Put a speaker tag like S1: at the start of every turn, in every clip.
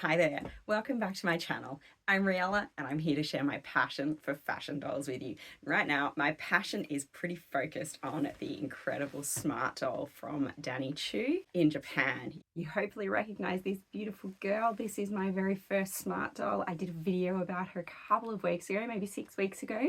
S1: Hi there, welcome back to my channel. I'm Riella and I'm here to share my passion for fashion dolls with you. Right now, my passion is pretty focused on the incredible smart doll from Danny Choo in Japan. You hopefully recognize this beautiful girl. This is my very first smart doll. I did a video about her a couple of weeks ago, maybe 6 weeks ago.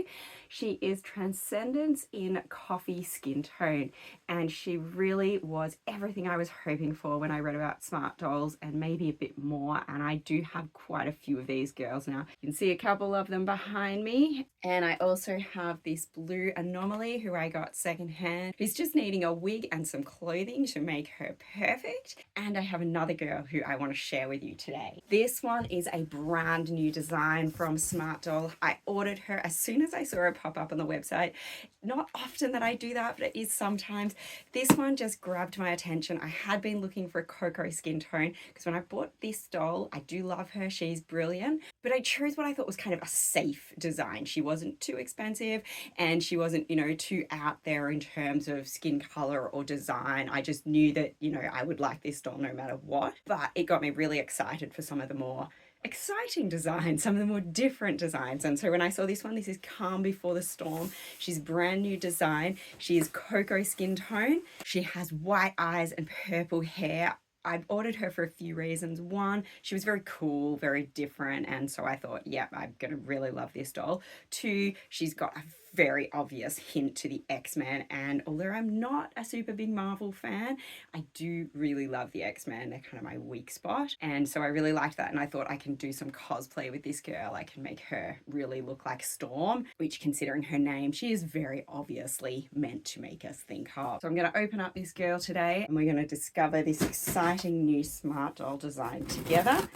S1: She is Transcendence in coffee skin tone, and she really was everything I was hoping for when I read about smart dolls and maybe a bit more. And I do have quite a few of these girls now. You can see a couple of them behind me. And I also have this blue Anomaly who I got secondhand, who's just needing a wig and some clothing to make her perfect. And I have another girl who I want to share with you today. This one is a brand new design from Smart Doll. I ordered her as soon as I saw her pop up on the website. Not often that I do that, but it is sometimes. This one just grabbed my attention. I had been looking for a cocoa skin tone because when I bought this doll, I do love her. She's brilliant, but I chose what I thought was kind of a safe design. She wasn't too expensive and she wasn't, too out there in terms of skin color or design. I just knew that, I would like this doll no matter what, but it got me really excited for some of the more exciting designs, some of the more different designs. And so when I saw this one, this is Calm Before the Storm. She's brand new design. She is cocoa skin tone. She has white eyes and purple hair. I've ordered her for a few reasons. One, she was very cool, very different, and so I thought, yeah, I'm gonna really love this doll. Two, she's got a very obvious hint to the X-Men, and although I'm not a super big Marvel fan, I do really love the X-Men. They're kind of my weak spot, and so I really liked that, and I thought I can do some cosplay with this girl. I can make her really look like Storm, which, considering her name, she is very obviously meant to make us think of. So I'm going to open up this girl today, and we're going to discover this exciting new smart doll design together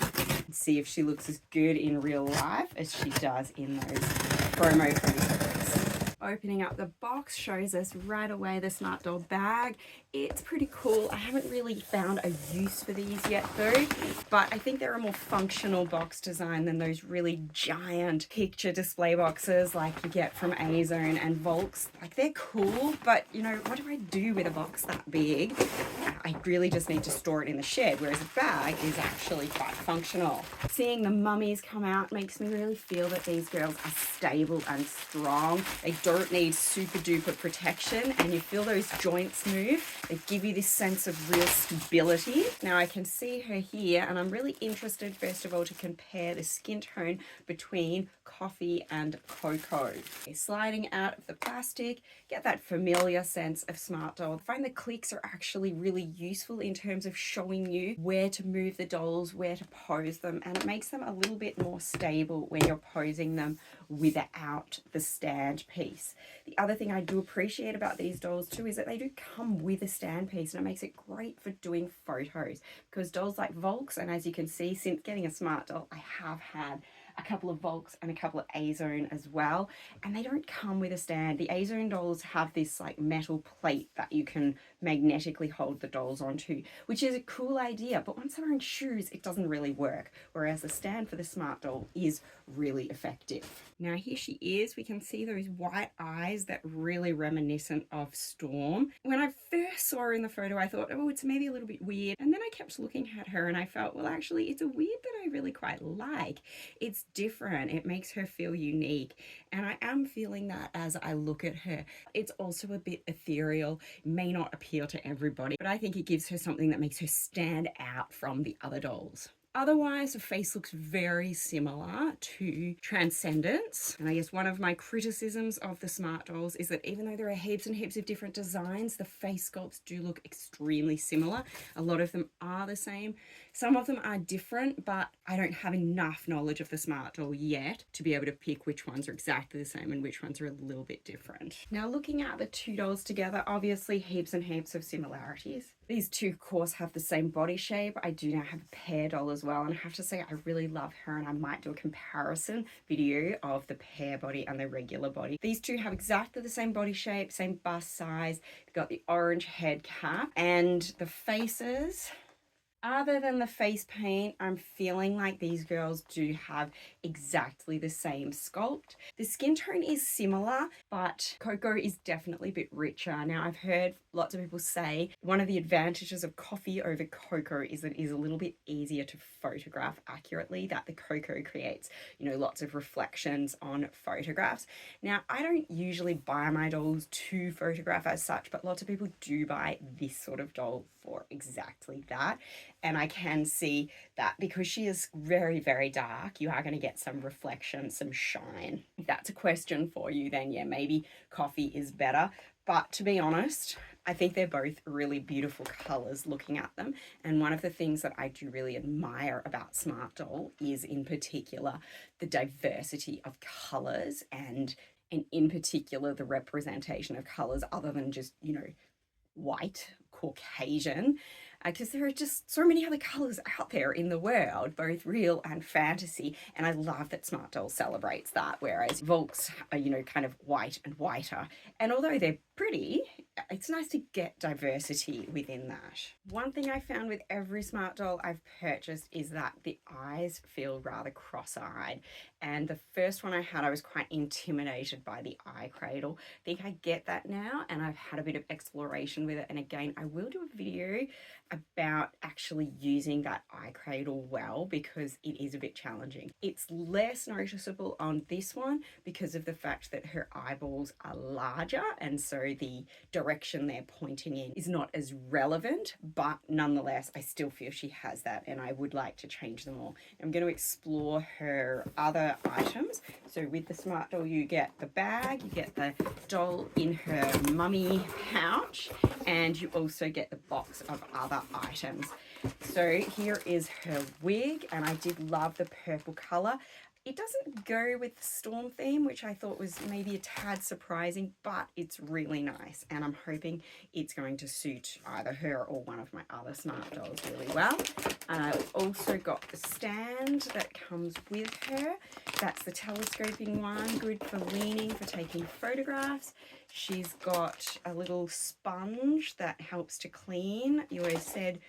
S1: and see if she looks as good in real life as she does in those promo photos. Opening up the box shows us right away the smart doll bag. It's pretty cool. I haven't really found a use for these yet though, but I think they're a more functional box design than those really giant picture display boxes like you get from A-Zone and Volks. Like, they're cool, but what do I do with a box that big? I really just need to store it in the shed, whereas a bag is actually quite functional. Seeing the mummies come out makes me really feel that these girls are stable and strong. They don't need super duper protection, and you feel those joints move. They give you this sense of real stability. Now I can see her here, and I'm really interested first of all to compare the skin tone between coffee and cocoa. Okay, sliding out of the plastic, get that familiar sense of smart doll. I find the clicks are actually really useful in terms of showing you where to move the dolls, where to pose them, and it makes them a little bit more stable when you're posing them without the stand piece. The other thing I do appreciate about these dolls too is that they do come with a stand piece, and it makes it great for doing photos, because dolls like Volks, and as you can see, since getting a smart doll, I have had a couple of Volks and a couple of A-Zone as well, and they don't come with a stand. The A-Zone dolls have this like metal plate that you can magnetically hold the dolls onto, which is a cool idea, but once they're wearing shoes, it doesn't really work, whereas the stand for the smart doll is really effective. Now here she is. We can see those white eyes that really reminiscent of Storm. When I first saw her in the photo, I thought, oh, it's maybe a little bit weird, and then I kept looking at her and I felt, well, actually it's a weird that I really quite like. It's different. It makes her feel unique, and I am feeling that as I look at her. It's also a bit ethereal, may not appeal to everybody, but I think it gives her something that makes her stand out from the other dolls. Otherwise, the face looks very similar to Transcendence. And I guess one of my criticisms of the smart dolls is that even though there are heaps and heaps of different designs, the face sculpts do look extremely similar. A lot of them are the same. Some of them are different, but I don't have enough knowledge of the smart doll yet to be able to pick which ones are exactly the same and which ones are a little bit different. Now, looking at the two dolls together, obviously heaps and heaps of similarities. These two, of course, have the same body shape. I do now have a pear doll as well, and I have to say I really love her, and I might do a comparison video of the pear body and the regular body. These two have exactly the same body shape, same bust size. They've got the orange head cap, and the faces Other than the face paint, I'm feeling like these girls do have exactly the same sculpt. The skin tone is similar, but Cocoa is definitely a bit richer. Now, I've heard lots of people say one of the advantages of coffee over Cocoa is that it is a little bit easier to photograph accurately, that the Cocoa creates, you know, lots of reflections on photographs. Now, I don't usually buy my dolls to photograph as such, but lots of people do buy this sort of doll for exactly that. And I can see that because she is very, very dark, you are going to get some reflection, some shine. If that's a question for you, then yeah, maybe coffee is better. But to be honest, I think they're both really beautiful colors looking at them. And one of the things that I do really admire about Smart Doll is in particular the diversity of colors and in particular the representation of colors other than just, you know, white, Caucasian, because there are just so many other colors out there in the world, both real and fantasy. And I love that Smart Doll celebrates that, whereas Volks are, you know, kind of white and whiter. And although they're pretty, it's nice to get diversity within that. One thing I found with every Smart Doll I've purchased is that the eyes feel rather cross-eyed. And the first one I had, I was quite intimidated by the eye cradle. I think I get that now, and I've had a bit of exploration with it. And again, I will do a video about actually using that eye cradle well, because it is a bit challenging. It's less noticeable on this one because of the fact that her eyeballs are larger, and so the direction they're pointing in is not as relevant, but nonetheless I still feel she has that, and I would like to change them all. I'm going to explore her other items. So with the Smart Doll, you get the bag, you get the doll in her mummy pouch, and you also get the box of other items. So here is her wig, and I did love the purple color. It doesn't go with the storm theme, which I thought was maybe a tad surprising, but it's really nice, and I'm hoping it's going to suit either her or one of my other Smart Dolls really well. And I also got the stand that comes with her. That's the telescoping one, good for leaning, for taking photographs. She's got a little sponge that helps to clean. You always said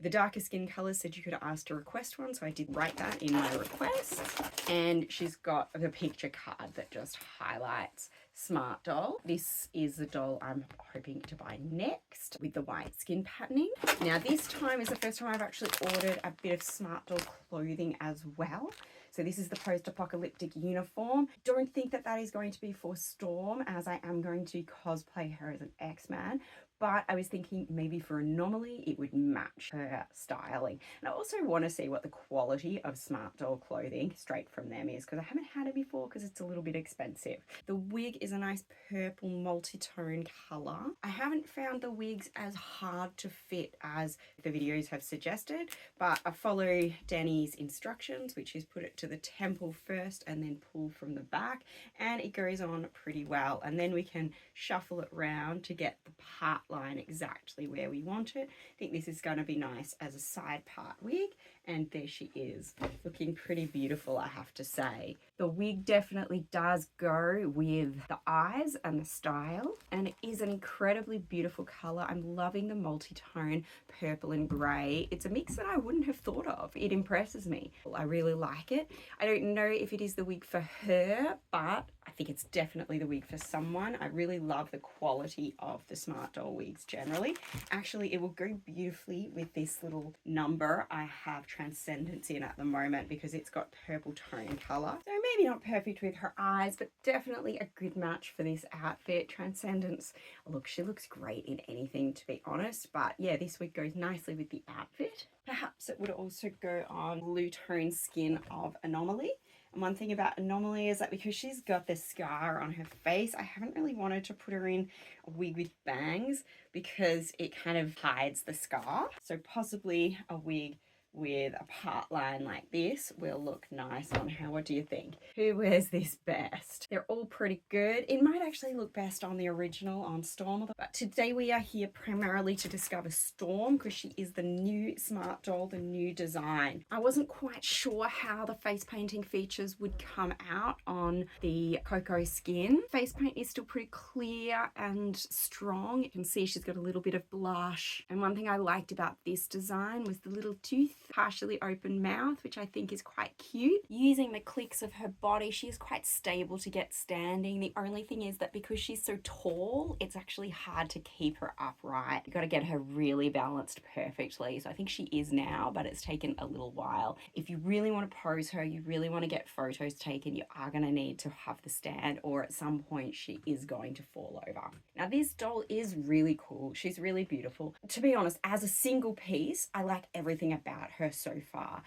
S1: the darker skin colours said you could ask to request one, so I did write that in my request. And she's got the picture card that just highlights Smart Doll. This is the doll I'm hoping to buy next with the white skin patterning. Now this time is the first time I've actually ordered a bit of Smart Doll clothing as well. So this is the Post-Apocalyptic Uniform. Don't think that that is going to be for Storm, as I am going to cosplay her as an X-Man. But I was thinking maybe for Anomaly, it would match her styling. And I also want to see what the quality of Smart Doll clothing straight from them is, because I haven't had it before because it's a little bit expensive. The wig is a nice purple multi-tone colour. I haven't found the wigs as hard to fit as the videos have suggested, but I follow Danny's instructions, which is put it to the temple first and then pull from the back, and it goes on pretty well. And then we can shuffle it round to get the part line exactly where we want it. I think this is going to be nice as a side part wig, and there she is, looking pretty beautiful, I have to say. The wig definitely does go with the eyes and the style, and it is an incredibly beautiful colour. I'm loving the multi-tone purple and grey. It's a mix that I wouldn't have thought of. It impresses me. I really like it. I don't know if it is the wig for her, but I think it's definitely the wig for someone. I really love the quality of the Smart Doll wigs generally. Actually, it will go beautifully with this little number I have Transcendence in at the moment, because it's got purple tone colour. So maybe not perfect with her eyes, but definitely a good match for this outfit. Transcendence, look, she looks great in anything, to be honest. But yeah, this wig goes nicely with the outfit. Perhaps it would also go on blue tone skin of Anomaly. And one thing about Anomaly is that because she's got this scar on her face, I haven't really wanted to put her in a wig with bangs because it kind of hides the scar. So possibly a wig with a part line like this will look nice on her. What do you think? Who wears this best? They're all pretty good. It might actually look best on the original on Storm, but today we are here primarily to discover Storm because she is the new smart doll, the new design. I wasn't quite sure how the face painting features would come out on the Coco skin. Face paint is still pretty clear and strong. You can see she's got a little bit of blush. And one thing I liked about this design was the little tooth, partially open mouth, which I think is quite cute. Using the clicks of her body, she is quite stable to get standing. The only thing is that because she's so tall, it's actually hard to keep her upright. You've got to get her really balanced perfectly. So I think she is now, but it's taken a little while. If you really want to pose her, you really want to get photos taken, you are going to need to have the stand, or at some point she is going to fall over. Now this doll is really cool. She's really beautiful. To be honest, as a single piece, I like everything about her so far.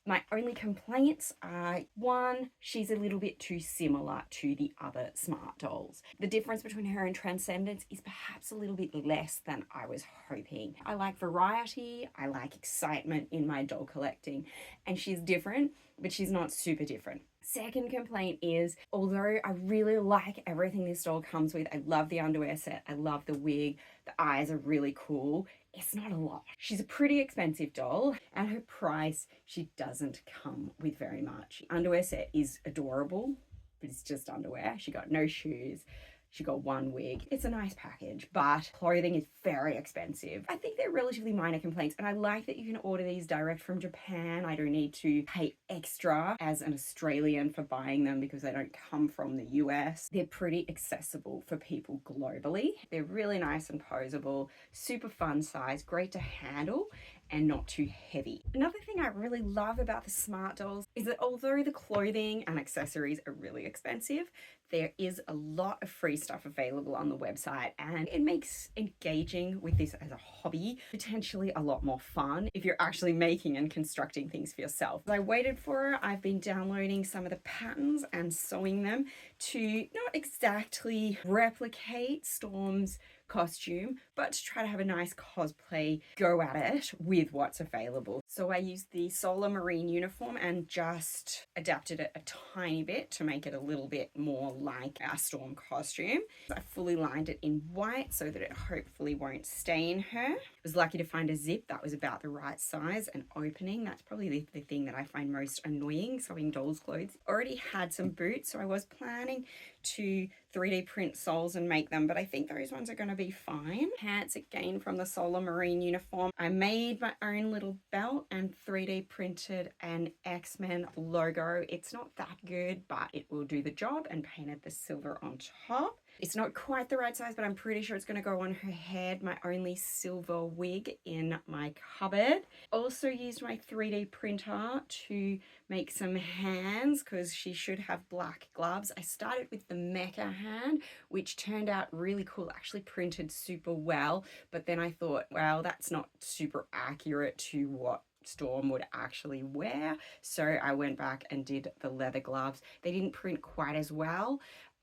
S1: My only complaints are, one, she's a little bit too similar to the other smart dolls. The difference between her and Transcendence is perhaps a little bit less than I was hoping. I like variety, I like excitement in my doll collecting, and she's different, but she's not super different. Second complaint is, although I really like everything this doll comes with, I love the underwear set, I love the wig, the eyes are really cool, it's not a lot. She's a pretty expensive doll. At her price, she doesn't come with very much. The underwear set is adorable, but it's just underwear. She got no shoes. She got one wig. It's a nice package, but clothing is very expensive. I think they're relatively minor complaints, and I like that you can order these direct from Japan. I don't need to pay extra as an Australian for buying them because they don't come from the US. They're pretty accessible for people globally. They're really nice and posable, super fun size, great to handle, and not too heavy. Another thing I really love about the smart dolls is that although the clothing and accessories are really expensive, there is a lot of free stuff available on the website, and it makes engaging with this as a hobby potentially a lot more fun if you're actually making and constructing things for yourself. As I waited for her, I've been downloading some of the patterns and sewing them to not exactly replicate Storm's costume, but to try to have a nice cosplay go at it with what's available. So I used the Solar Marine uniform and just adapted it a tiny bit to make it a little bit more like our Storm costume. I fully lined it in white so that it hopefully won't stain her. I was lucky to find a zip that was about the right size and opening. That's probably the thing that I find most annoying sewing dolls' clothes. Already had some boots, so I was planning to 3D print soles and make them, but I think those ones are going to be fine. Pants again from the Solar Marine uniform. I made my own little belt and 3D printed an X-Men logo. It's not that good, but it will do the job, and painted the silver on top. It's not quite the right size, but I'm pretty sure it's going to go on her head. My only silver wig in my cupboard. Also used my 3D printer to make some hands because she should have black gloves. I started with the mecha hand, which turned out really cool, actually printed super well, but then I thought, wow, that's not super accurate to what Storm would actually wear. So I went back and did the leather gloves. They didn't print quite as well,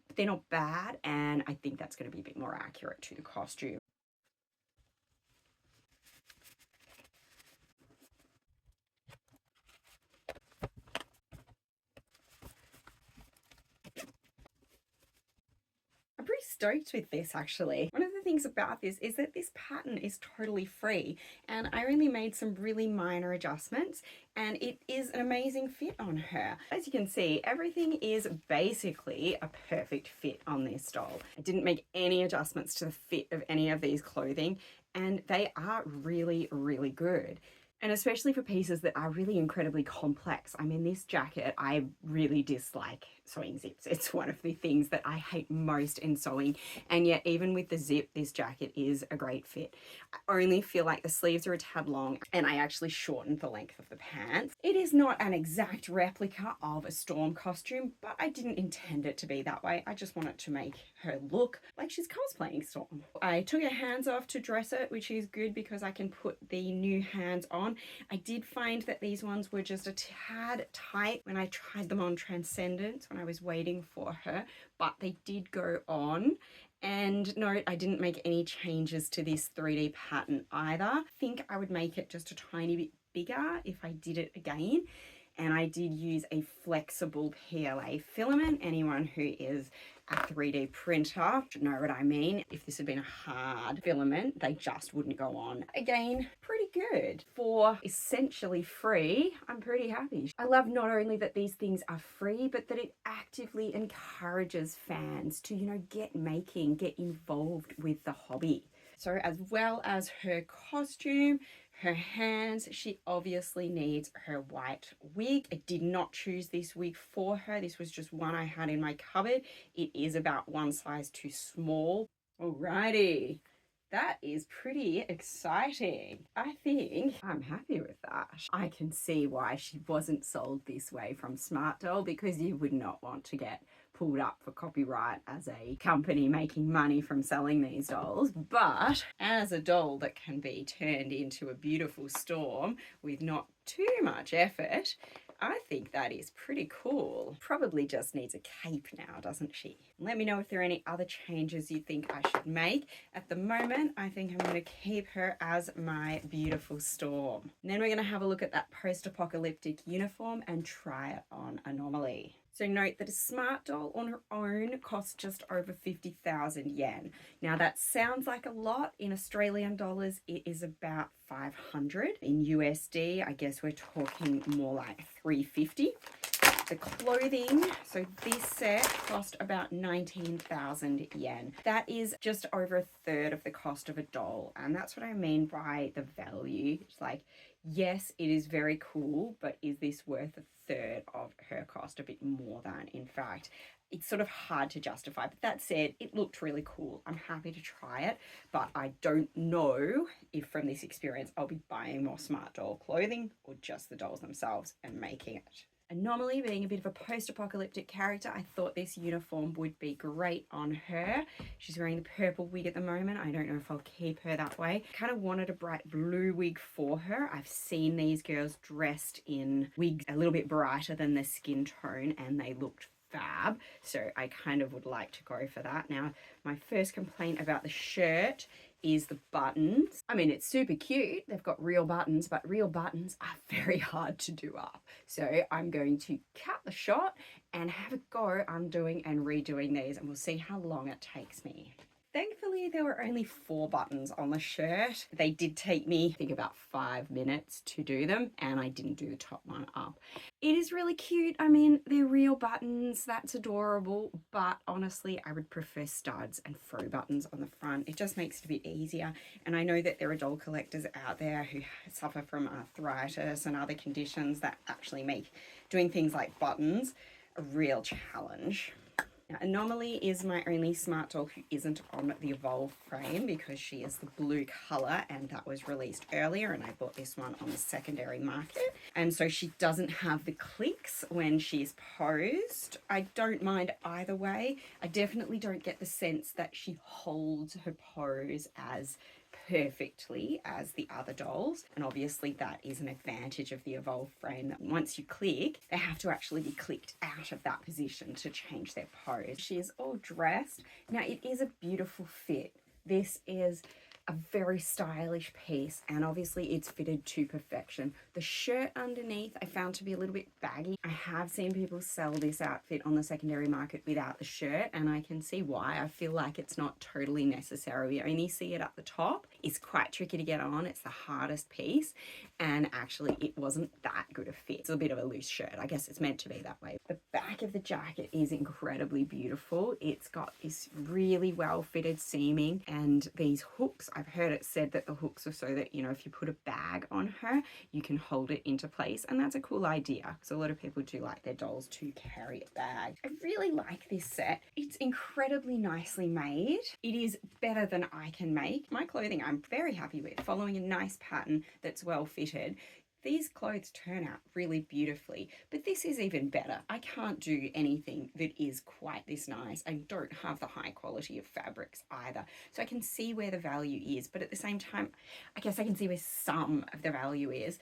S1: but they're not bad, and I think that's going to be a bit more accurate to the costume. I'm pretty stoked with this actually. One of the things about this is that this pattern is totally free, and I only made some really minor adjustments, and it is an amazing fit on her. As you can see, everything is basically a perfect fit on this doll. I didn't make any adjustments to the fit of any of these clothing, and they are really, really good. And especially for pieces that are really incredibly complex. I mean, this jacket, I really dislike sewing zips. It's one of the things that I hate most in sewing. And yet even with the zip, this jacket is a great fit. I only feel like the sleeves are a tad long, and I actually shortened the length of the pants. It is not an exact replica of a Storm costume, but I didn't intend it to be that way. I just wanted to make her look like she's cosplaying Storm. I took her hands off to dress it, which is good because I can put the new hands on. I did find that these ones were just a tad tight when I tried them on Transcendence when I was waiting for her, but they did go on. And no, I didn't make any changes to this 3D pattern either. I think I would make it just a tiny bit bigger if I did it again. And I did use a flexible PLA filament. Anyone who is a 3D printer should know what I mean. If this had been a hard filament, they just wouldn't go on. Again, pretty good. For essentially free, I'm pretty happy. I love not only that these things are free, but that it actively encourages fans to, you know, get making, get involved with the hobby. So as well as her costume, her hands, she obviously needs her white wig. I did not choose this wig for her. This was just one I had in my cupboard. It is about one size too small. Alrighty. That is pretty exciting. I think I'm happy with that. I can see why she wasn't sold this way from Smart Doll, because you would not want to get pulled up for copyright as a company making money from selling these dolls. But as a doll that can be turned into a beautiful storm with not too much effort, I think that is pretty cool. Probably just needs a cape now, doesn't she? Let me know if there are any other changes you think I should make. At the moment, I think I'm going to keep her as my beautiful storm. And then we're going to have a look at that post-apocalyptic uniform and try it on Anomaly. So note that a Smart Doll on her own costs just over 50,000 yen. Now that sounds like a lot. In Australian dollars, it is about 500. In USD, I guess we're talking more like 350. The clothing, so this set cost about 19,000 yen. That is just over a third of the cost of a doll. And that's what I mean by the value. It's like, yes, it is very cool, but is this worth a third of her cost? A bit more than, in fact. It's sort of hard to justify, but that said, it looked really cool. I'm happy to try it, but I don't know if from this experience I'll be buying more Smart Doll clothing or just the dolls themselves and making it. Anomaly being a bit of a post-apocalyptic character, I thought this uniform would be great on her. She's wearing the purple wig at the moment. I don't know if I'll keep her that way. I kind of wanted a bright blue wig for her. I've seen these girls dressed in wigs a little bit brighter than the skin tone and they looked fab, so I kind of would like to go for that. Now, my first complaint about the shirt is the buttons. I mean, it's super cute. They've got real buttons, but real buttons are very hard to do up. So I'm going to cut the shot and have a go undoing and redoing these, and we'll see how long it takes me. Thankfully, there were only 4 buttons on the shirt. They did take me, I think, about 5 minutes to do them, and I didn't do the top one up. It is really cute. I mean, they're real buttons. That's adorable, but honestly, I would prefer studs and faux buttons on the front. It just makes it a bit easier, and I know that there are doll collectors out there who suffer from arthritis and other conditions that actually make doing things like buttons a real challenge. Now, Anomaly is my only Smart Doll who isn't on the Evolve frame because she is the blue colour and that was released earlier, and I bought this one on the secondary market. And so she doesn't have the clicks when she's posed. I don't mind either way. I definitely don't get the sense that she holds her pose as perfectly as the other dolls, and obviously that is an advantage of the Evolve frame, that once you click, they have to actually be clicked out of that position to change their pose. She is all dressed. Now, it is a beautiful fit. This is a very stylish piece, and obviously it's fitted to perfection. The shirt underneath I found to be a little bit baggy. I have seen people sell this outfit on the secondary market without the shirt, and I can see why. I feel like it's not totally necessary. We only see it at the top. It's quite tricky to get on. It's the hardest piece, and actually it wasn't that good a fit. It's a bit of a loose shirt. I guess it's meant to be that way. The back of the jacket is incredibly beautiful. It's got this really well fitted seaming and these hooks. I've heard it said that the hooks are so that, you know, if you put a bag on her, you can hold it into place, and that's a cool idea because a lot of people do like their dolls to carry a bag. I really like this set. It's incredibly nicely made. It is better than I can make. My clothing I'm very happy with, following a nice pattern that's well fitted. These clothes turn out really beautifully, but this is even better. I can't do anything that is quite this nice. I don't have the high quality of fabrics either. So I can see where the value is, but at the same time, I guess I can see where some of the value is.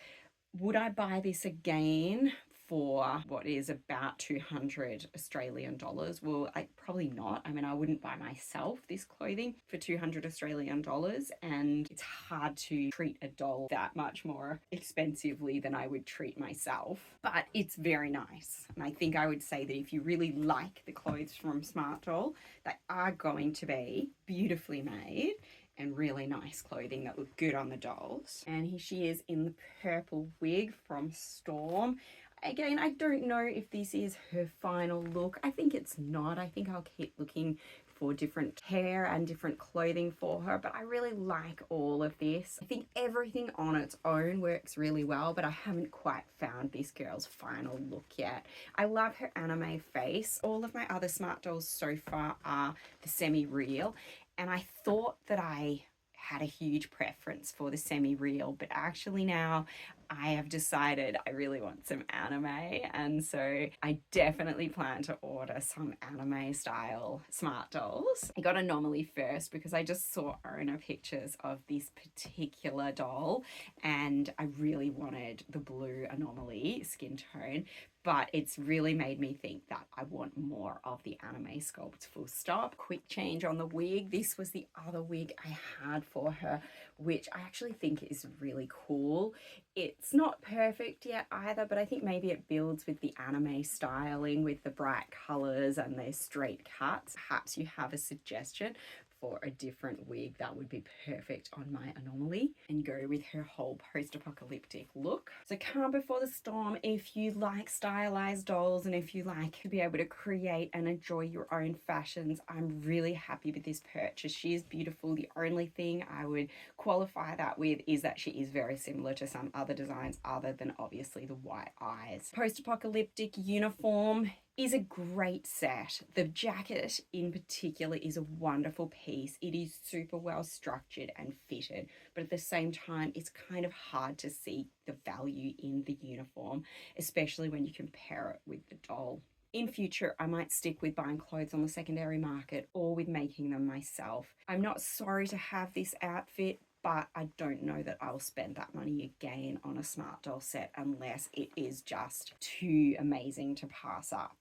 S1: Would I buy this again for for what is about 200 Australian dollars. Well, probably not. I mean, I wouldn't buy myself this clothing for 200 Australian dollars, and it's hard to treat a doll that much more expensively than I would treat myself. But it's very nice. And I think I would say that if you really like the clothes from Smart Doll, they are going to be beautifully made and really nice clothing that look good on the dolls. And here she is in the purple wig from Storm. Again, I don't know if this is her final look. I think it's not. I think I'll keep looking for different hair and different clothing for her, but I really like all of this. I think everything on its own works really well, but I haven't quite found this girl's final look yet. I love her anime face. All of my other Smart Dolls so far are the semi-real, and I thought that I had a huge preference for the semi-real, but actually now I have decided I really want some anime, and so I definitely plan to order some anime style Smart Dolls. I got Anomaly first because I just saw owner pictures of this particular doll and I really wanted the blue Anomaly skin tone, but it's really made me think that I want more of the anime sculpt, full stop. Quick change on the wig. This was the other wig I had for her, which I actually think is really cool. It's not perfect yet either, but I think maybe it builds with the anime styling with the bright colors and their straight cuts. Perhaps you have a suggestion for a different wig that would be perfect on my Anomaly and go with her whole post-apocalyptic look. So calm before the storm. If you like stylized dolls and if you like to be able to create and enjoy your own fashions, I'm really happy with this purchase. She is beautiful. The only thing I would qualify that with is that she is very similar to some other designs other than obviously the white eyes. Post-Apocalyptic Uniform is a great set. The jacket in particular is a wonderful piece. It is super well structured and fitted, but at the same time, it's kind of hard to see the value in the uniform, especially when you compare it with the doll. In future, I might stick with buying clothes on the secondary market or with making them myself. I'm not sorry to have this outfit, but I don't know that I'll spend that money again on a Smart Doll set unless it is just too amazing to pass up.